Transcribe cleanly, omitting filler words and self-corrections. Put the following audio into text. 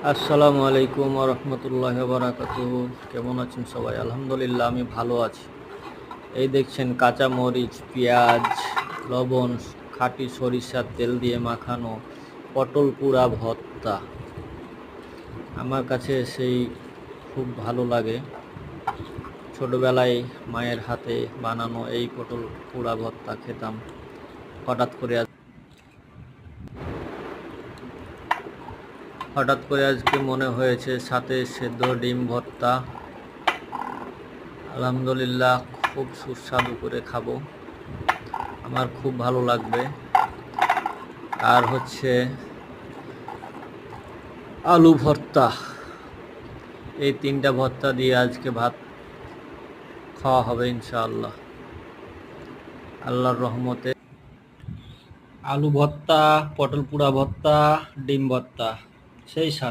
আসসালামু আলাইকুম ওয়া রাহমাতুল্লাহি ওয়া বারাকাতুহু। কেমন আছেন সবাই? আলহামদুলিল্লাহ আমি ভালো আছি। এই দেখছেন কাঁচা মরিচ, পেঁয়াজ, লবণ, খাঁটি সরিষার তেল দিয়ে মাখানো পটল পোড়া ভর্তা। আমার কাছে সেই খুব ভালো লাগে। ছোটবেলায় মায়ের হাতে বানানো এই পটল পোড়া ভর্তা খেতাম। হঠাৎ করে আজকে মনে হয়েছে সাথে সেদ্ধ ডিম ভর্তা। আলহামদুলিল্লাহ খুব সুস্বাদু করে খাবো, আমার খুব ভালো লাগবে। আর হচ্ছে আলু ভর্তা, এই তিনটা ভর্তা দিয়ে আজকে ভাত খাওয়া হবে ইনশাআল্লাহ, আল্লাহর রহমতে। আলু ভর্তা, পটল পোড়া ভর্তা, ডিম ভর্তা, সেই স্বাদ।